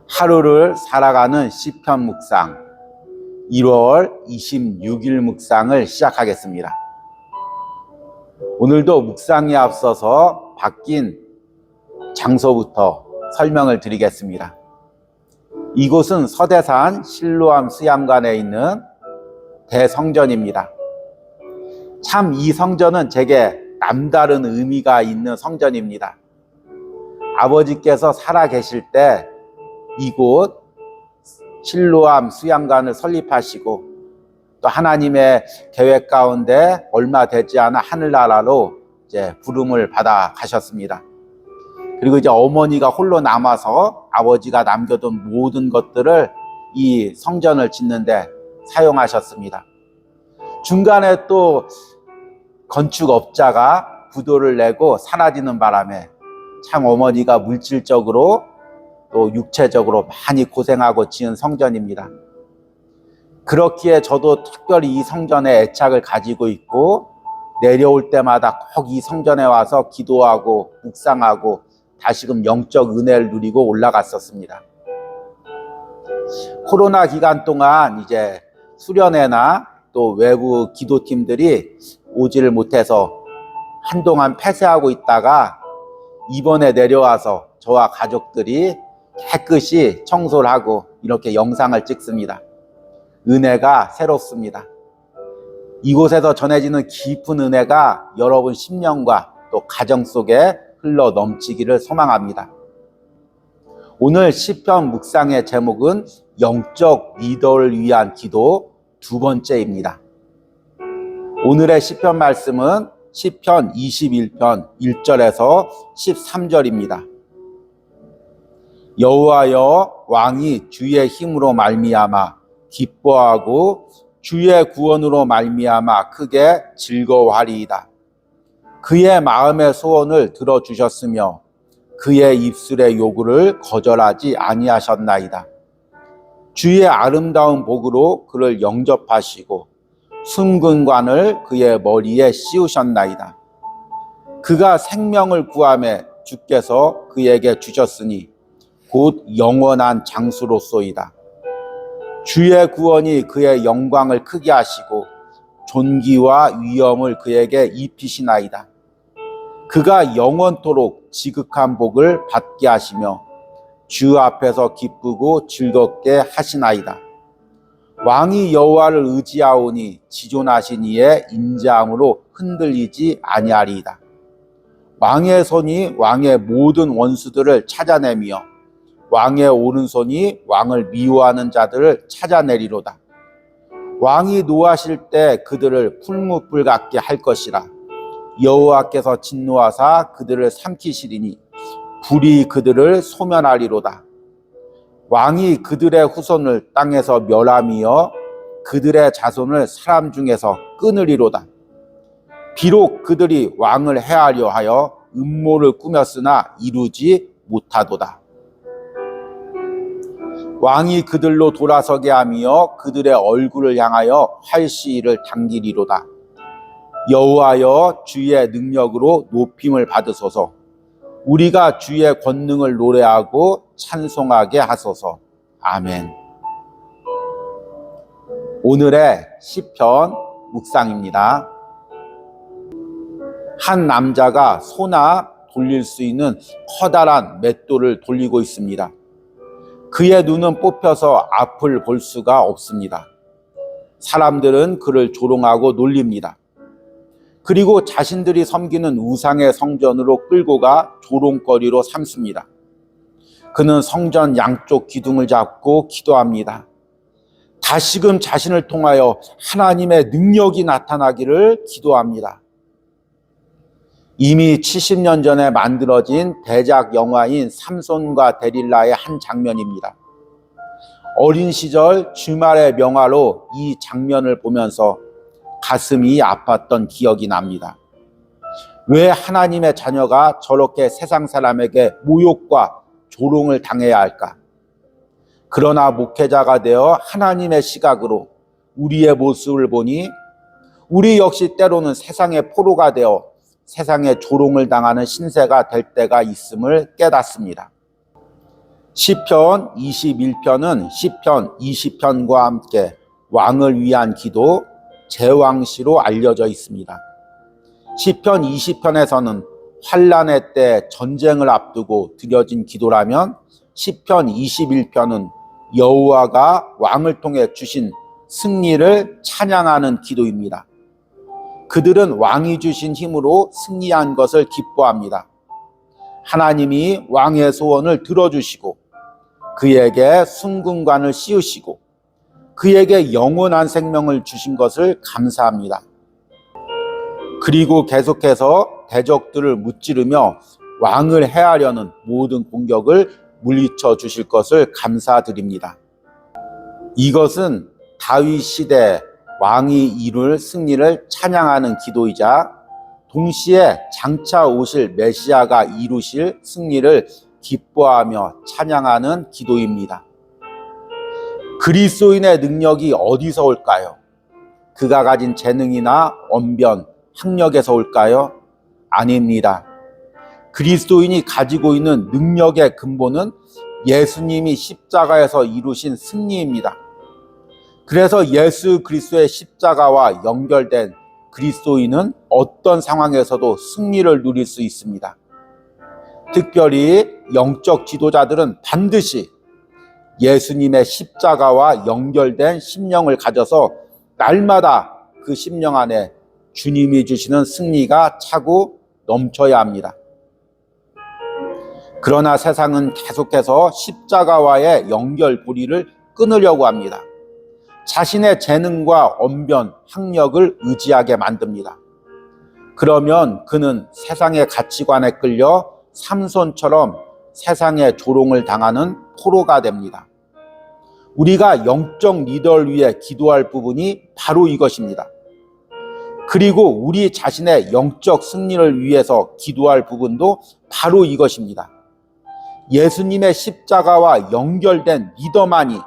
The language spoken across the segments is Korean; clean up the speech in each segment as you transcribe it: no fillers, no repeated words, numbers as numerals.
하루를 살아가는 시편 묵상 1월 26일 묵상을 시작하겠습니다. 오늘도 묵상에 앞서서 바뀐 장소부터 설명을 드리겠습니다. 이곳은 서대산 실로암 수양관에 있는 대성전입니다. 참 이 성전은 제게 남다른 의미가 있는 성전입니다. 아버지께서 살아 계실 때 이곳 실로암 수양관을 설립하시고 또 하나님의 계획 가운데 얼마 되지 않아 하늘나라로 이제 부름을 받아 가셨습니다. 그리고 이제 어머니가 홀로 남아서 아버지가 남겨둔 모든 것들을 이 성전을 짓는데 사용하셨습니다. 중간에 또 건축업자가 부도를 내고 사라지는 바람에 참 어머니가 물질적으로 또 육체적으로 많이 고생하고 지은 성전입니다. 그렇기에 저도 특별히 이 성전에 애착을 가지고 있고 내려올 때마다 꼭 이 성전에 와서 기도하고 묵상하고 다시금 영적 은혜를 누리고 올라갔었습니다. 코로나 기간 동안 이제 수련회나 또 외부 기도팀들이 오지를 못해서 한동안 폐쇄하고 있다가 이번에 내려와서 저와 가족들이 깨끗이 청소를 하고 이렇게 영상을 찍습니다. 은혜가 새롭습니다. 이곳에서 전해지는 깊은 은혜가 여러분 심령과 또 가정 속에 흘러 넘치기를 소망합니다. 오늘 시편 묵상의 제목은 영적 리더를 위한 기도 두 번째입니다. 오늘의 시편 말씀은 시편 21편 1절에서 13절입니다. 여호와여, 왕이 주의 힘으로 말미암아 기뻐하고 주의 구원으로 말미암아 크게 즐거워하리이다. 그의 마음의 소원을 들어주셨으며 그의 입술의 요구를 거절하지 아니하셨나이다. 주의 아름다운 복으로 그를 영접하시고 순금관을 그의 머리에 씌우셨나이다. 그가 생명을 구하매 주께서 그에게 주셨으니 곧 영원한 장수로소이다. 주의 구원이 그의 영광을 크게 하시고 존귀와 위엄을 그에게 입히시나이다. 그가 영원토록 지극한 복을 받게 하시며 주 앞에서 기쁘고 즐겁게 하시나이다. 왕이 여호와를 의지하오니 지존하신 이의 인자함으로 흔들리지 아니하리이다. 왕의 손이 왕의 모든 원수들을 찾아내며 왕의 오른손이 왕을 미워하는 자들을 찾아내리로다. 왕이 노하실 때 그들을 풀무불 같게 할 것이라. 여호와께서 진노하사 그들을 삼키시리니 불이 그들을 소멸하리로다. 왕이 그들의 후손을 땅에서 멸하며 그들의 자손을 사람 중에서 끊으리로다. 비록 그들이 왕을 해하려 하여 음모를 꾸몄으나 이루지 못하도다. 왕이 그들로 돌아서게 하며 그들의 얼굴을 향하여 활시위를 당기리로다. 여호와여, 주의 능력으로 높임을 받으소서. 우리가 주의 권능을 노래하고 찬송하게 하소서. 아멘. 오늘의 시편 묵상입니다. 한 남자가 소나 돌릴 수 있는 커다란 맷돌을 돌리고 있습니다. 그의 눈은 뽑혀서 앞을 볼 수가 없습니다. 사람들은 그를 조롱하고 놀립니다. 그리고 자신들이 섬기는 우상의 성전으로 끌고 가 조롱거리로 삼습니다. 그는 성전 양쪽 기둥을 잡고 기도합니다. 다시금 자신을 통하여 하나님의 능력이 나타나기를 기도합니다. 이미 70년 전에 만들어진 대작 영화인 삼손과 데릴라의 한 장면입니다. 어린 시절 주말의 명화로 이 장면을 보면서 가슴이 아팠던 기억이 납니다. 왜 하나님의 자녀가 저렇게 세상 사람에게 모욕과 조롱을 당해야 할까? 그러나 목회자가 되어 하나님의 시각으로 우리의 모습을 보니 우리 역시 때로는 세상의 포로가 되어 세상에 조롱을 당하는 신세가 될 때가 있음을 깨닫습니다. 시편 21편은 시편 20편과 함께 왕을 위한 기도, 제왕시로 알려져 있습니다. 시편 20편에서는 환난의 때 전쟁을 앞두고 드려진 기도라면 시편 21편은 여호와가 왕을 통해 주신 승리를 찬양하는 기도입니다. 그들은 왕이 주신 힘으로 승리한 것을 기뻐합니다. 하나님이 왕의 소원을 들어주시고 그에게 순궁관을 씌우시고 그에게 영원한 생명을 주신 것을 감사합니다. 그리고 계속해서 대적들을 무찌르며 왕을 해하려는 모든 공격을 물리쳐 주실 것을 감사드립니다. 이것은 다윗 시대 왕이 이룰 승리를 찬양하는 기도이자 동시에 장차 오실 메시아가 이루실 승리를 기뻐하며 찬양하는 기도입니다. 그리스도인의 능력이 어디서 올까요? 그가 가진 재능이나 언변, 학력에서 올까요? 아닙니다. 그리스도인이 가지고 있는 능력의 근본은 예수님이 십자가에서 이루신 승리입니다. 그래서 예수 그리스도의 십자가와 연결된 그리스도인은 어떤 상황에서도 승리를 누릴 수 있습니다. 특별히 영적 지도자들은 반드시 예수님의 십자가와 연결된 심령을 가져서 날마다 그 심령 안에 주님이 주시는 승리가 차고 넘쳐야 합니다. 그러나 세상은 계속해서 십자가와의 연결고리를 끊으려고 합니다. 자신의 재능과 언변, 학력을 의지하게 만듭니다. 그러면 그는 세상의 가치관에 끌려 삼손처럼 세상의 조롱을 당하는 포로가 됩니다. 우리가 영적 리더를 위해 기도할 부분이 바로 이것입니다. 그리고 우리 자신의 영적 승리를 위해서 기도할 부분도 바로 이것입니다. 예수님의 십자가와 연결된 리더만이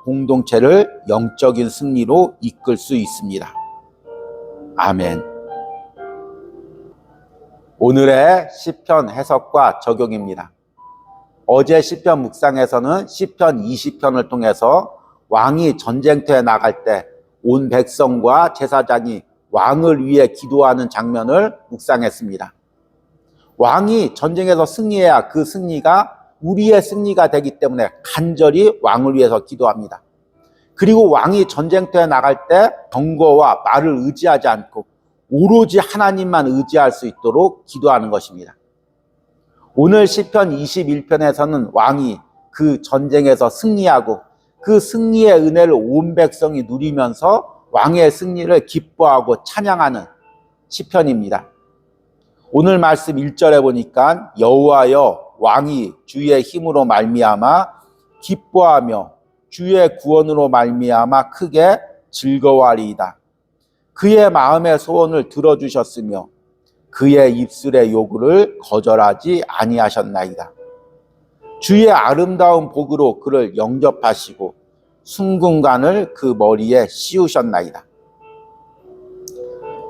공동체를 영적인 승리로 이끌 수 있습니다. 아멘. 오늘의 시편 해석과 적용입니다. 어제 시편 묵상에서는 시편 20편을 통해서 왕이 전쟁터에 나갈 때 온 백성과 제사장이 왕을 위해 기도하는 장면을 묵상했습니다. 왕이 전쟁에서 승리해야 그 승리가 우리의 승리가 되기 때문에 간절히 왕을 위해서 기도합니다. 그리고 왕이 전쟁터에 나갈 때 병거와 말을 의지하지 않고 오로지 하나님만 의지할 수 있도록 기도하는 것입니다. 오늘 시편 21편에서는 왕이 그 전쟁에서 승리하고 그 승리의 은혜를 온 백성이 누리면서 왕의 승리를 기뻐하고 찬양하는 시편입니다. 오늘 말씀 1절에 보니까 여호와여 왕이 주의 힘으로 말미암아 기뻐하며 주의 구원으로 말미암아 크게 즐거워하리이다. 그의 마음의 소원을 들어주셨으며 그의 입술의 요구를 거절하지 아니하셨나이다. 주의 아름다운 복으로 그를 영접하시고 순궁관을 그 머리에 씌우셨나이다.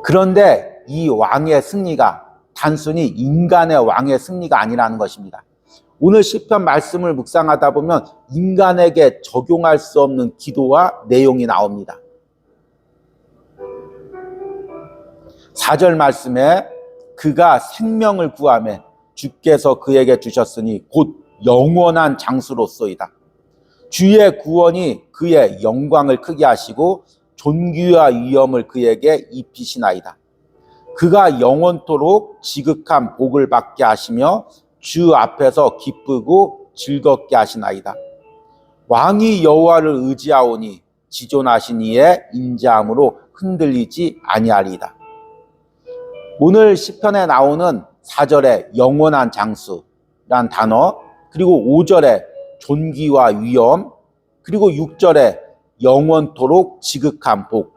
그런데 이 왕의 승리가 단순히 인간의 왕의 승리가 아니라는 것입니다. 오늘 시편 말씀을 묵상하다 보면 인간에게 적용할 수 없는 기도와 내용이 나옵니다. 4절 말씀에 그가 생명을 구하매 주께서 그에게 주셨으니 곧 영원한 장수로소이다. 주의 구원이 그의 영광을 크게 하시고 존귀와 위엄을 그에게 입히시나이다. 그가 영원토록 지극한 복을 받게 하시며 주 앞에서 기쁘고 즐겁게 하시나이다. 왕이 여호와를 의지하오니 지존하신 이의 인자함으로 흔들리지 아니하리이다. 오늘 시편에 나오는 4절에 영원한 장수란 단어, 그리고 5절에 존귀와 위엄, 그리고 6절에 영원토록 지극한 복,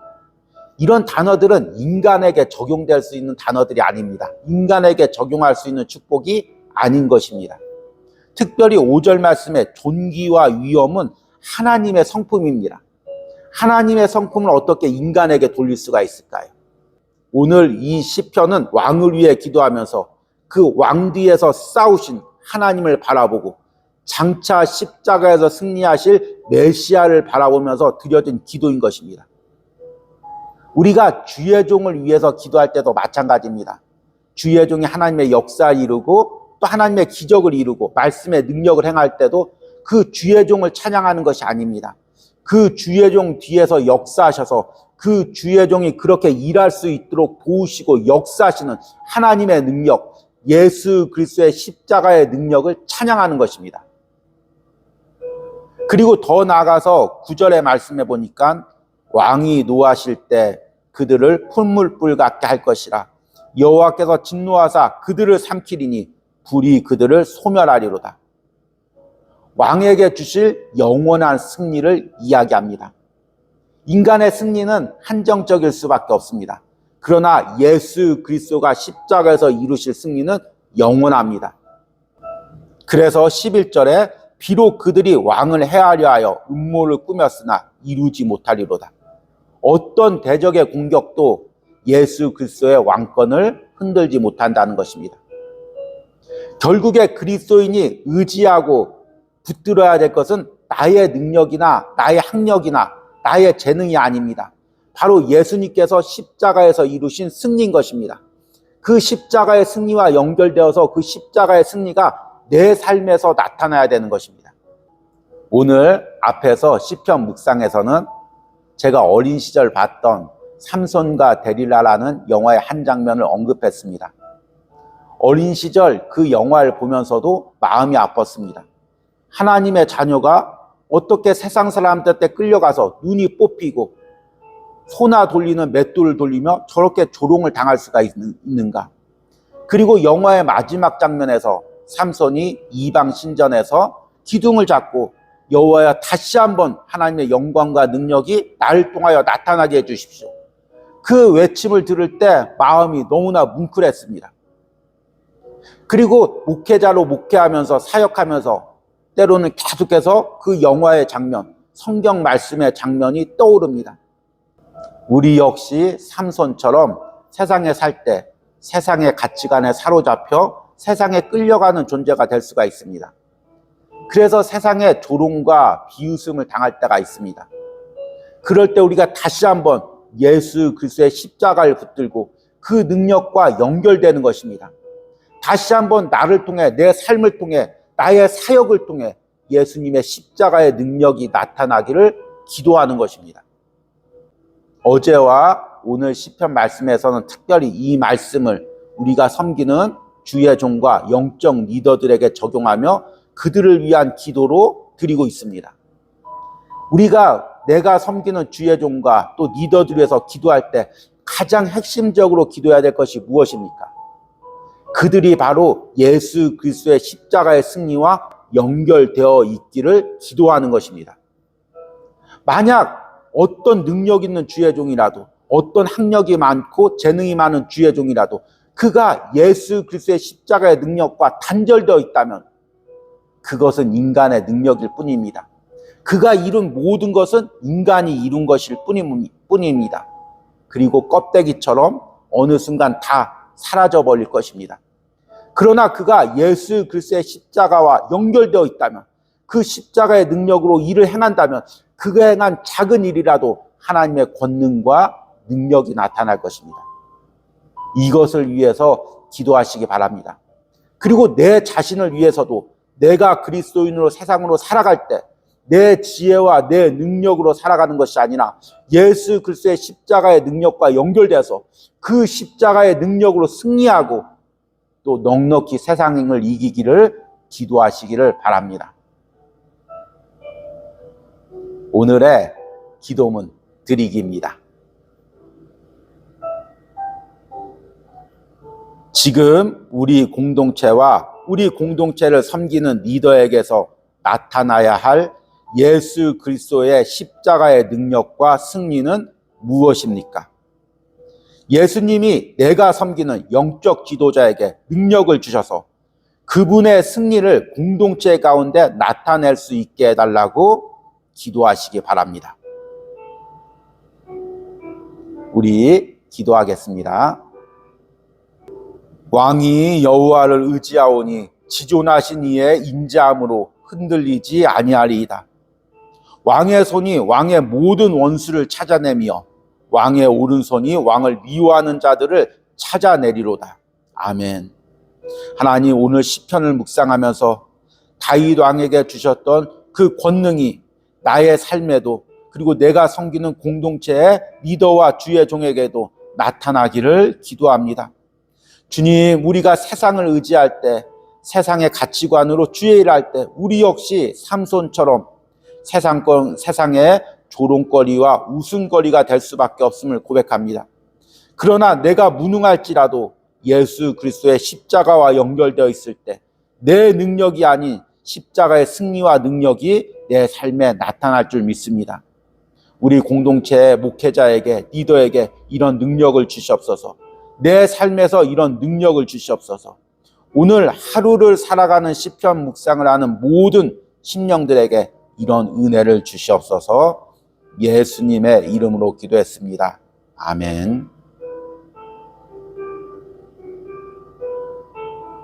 이런 단어들은 인간에게 적용될 수 있는 단어들이 아닙니다. 인간에게 적용할 수 있는 축복이 아닌 것입니다. 특별히 5절 말씀에 존귀와 위엄은 하나님의 성품입니다. 하나님의 성품을 어떻게 인간에게 돌릴 수가 있을까요? 오늘 이 시편은 왕을 위해 기도하면서 그 왕 뒤에서 싸우신 하나님을 바라보고 장차 십자가에서 승리하실 메시아를 바라보면서 드려진 기도인 것입니다. 우리가 주의 종을 위해서 기도할 때도 마찬가지입니다. 주의 종이 하나님의 역사를 이루고 또 하나님의 기적을 이루고 말씀의 능력을 행할 때도 그 주의 종을 찬양하는 것이 아닙니다. 그 주의 종 뒤에서 역사하셔서 그 주의 종이 그렇게 일할 수 있도록 도우시고 역사하시는 하나님의 능력, 예수 그리스도의 십자가의 능력을 찬양하는 것입니다. 그리고 더 나아가서 9절의 말씀해 보니까 왕이 노하실 때 그들을 풀물불 같게 할 것이라. 여호와께서 진노하사 그들을 삼키리니 불이 그들을 소멸하리로다. 왕에게 주실 영원한 승리를 이야기합니다. 인간의 승리는 한정적일 수밖에 없습니다. 그러나 예수 그리스도가 십자가에서 이루실 승리는 영원합니다. 그래서 11절에 비록 그들이 왕을 해하려 하여 음모를 꾸몄으나 이루지 못하리로다. 어떤 대적의 공격도 예수 그리스도의 왕권을 흔들지 못한다는 것입니다. 결국에 그리스도인이 의지하고 붙들어야 될 것은 나의 능력이나 나의 학력이나 나의 재능이 아닙니다. 바로 예수님께서 십자가에서 이루신 승리인 것입니다. 그 십자가의 승리와 연결되어서 그 십자가의 승리가 내 삶에서 나타나야 되는 것입니다. 오늘 앞에서 시편 묵상에서는 제가 어린 시절 봤던 삼손과 데릴라라는 영화의 한 장면을 언급했습니다. 어린 시절 그 영화를 보면서도 마음이 아팠습니다. 하나님의 자녀가 어떻게 세상 사람들한테 끌려가서 눈이 뽑히고 소나 돌리는 맷돌을 돌리며 저렇게 조롱을 당할 수가 있는가. 그리고 영화의 마지막 장면에서 삼손이 이방 신전에서 기둥을 잡고 여호와여 다시 한번 하나님의 영광과 능력이 나를 통하여 나타나게 해주십시오. 그 외침을 들을 때 마음이 너무나 뭉클했습니다. 그리고 목회자로 목회하면서 사역하면서 때로는 계속해서 그 영화의 장면, 성경 말씀의 장면이 떠오릅니다. 우리 역시 삼손처럼 세상에 살 때 세상의 가치관에 사로잡혀 세상에 끌려가는 존재가 될 수가 있습니다. 그래서 세상에 조롱과 비웃음을 당할 때가 있습니다. 그럴 때 우리가 다시 한번 예수 그리스도의 십자가를 붙들고 그 능력과 연결되는 것입니다. 다시 한번 나를 통해 내 삶을 통해 나의 사역을 통해 예수님의 십자가의 능력이 나타나기를 기도하는 것입니다. 어제와 오늘 시편 말씀에서는 특별히 이 말씀을 우리가 섬기는 주의 종과 영적 리더들에게 적용하며 그들을 위한 기도로 드리고 있습니다. 우리가 내가 섬기는 주의 종과 또 리더들 위해서 기도할 때 가장 핵심적으로 기도해야 될 것이 무엇입니까? 그들이 바로 예수 그리스도의 십자가의 승리와 연결되어 있기를 기도하는 것입니다. 만약 어떤 능력 있는 주의 종이라도 어떤 학력이 많고 재능이 많은 주의 종이라도 그가 예수 그리스도의 십자가의 능력과 단절되어 있다면 그것은 인간의 능력일 뿐입니다. 그가 이룬 모든 것은 인간이 이룬 것일 뿐입니다. 그리고 껍데기처럼 어느 순간 다 사라져버릴 것입니다. 그러나 그가 예수 그리스도의 십자가와 연결되어 있다면 그 십자가의 능력으로 일을 행한다면 그가 행한 작은 일이라도 하나님의 권능과 능력이 나타날 것입니다. 이것을 위해서 기도하시기 바랍니다. 그리고 내 자신을 위해서도 내가 그리스도인으로 세상으로 살아갈 때 내 지혜와 내 능력으로 살아가는 것이 아니라 예수 그리스도의 십자가의 능력과 연결돼서 그 십자가의 능력으로 승리하고 또 넉넉히 세상을 이기기를 기도하시기를 바랍니다. 오늘의 기도문 드리기입니다. 지금 우리 공동체와 우리 공동체를 섬기는 리더에게서 나타나야 할 예수 그리스도의 십자가의 능력과 승리는 무엇입니까? 예수님이 내가 섬기는 영적 지도자에게 능력을 주셔서 그분의 승리를 공동체 가운데 나타낼 수 있게 해달라고 기도하시기 바랍니다. 우리 기도하겠습니다. 왕이 여호와를 의지하오니 지존하신 이의 인자함으로 흔들리지 아니하리이다. 왕의 손이 왕의 모든 원수를 찾아내며 왕의 오른손이 왕을 미워하는 자들을 찾아내리로다. 아멘. 하나님, 오늘 시편을 묵상하면서 다윗 왕에게 주셨던 그 권능이 나의 삶에도, 그리고 내가 섬기는 공동체의 리더와 주의 종에게도 나타나기를 기도합니다. 주님, 우리가 세상을 의지할 때, 세상의 가치관으로 주의 일을 할 때 우리 역시 삼손처럼 세상의 조롱거리와 웃음거리가 될 수밖에 없음을 고백합니다. 그러나 내가 무능할지라도 예수 그리스도의 십자가와 연결되어 있을 때 내 능력이 아닌 십자가의 승리와 능력이 내 삶에 나타날 줄 믿습니다. 우리 공동체의 목회자에게, 리더에게 이런 능력을 주시옵소서. 내 삶에서 이런 능력을 주시옵소서. 오늘 하루를 살아가는 시편 묵상을 하는 모든 심령들에게 이런 은혜를 주시옵소서. 예수님의 이름으로 기도했습니다. 아멘.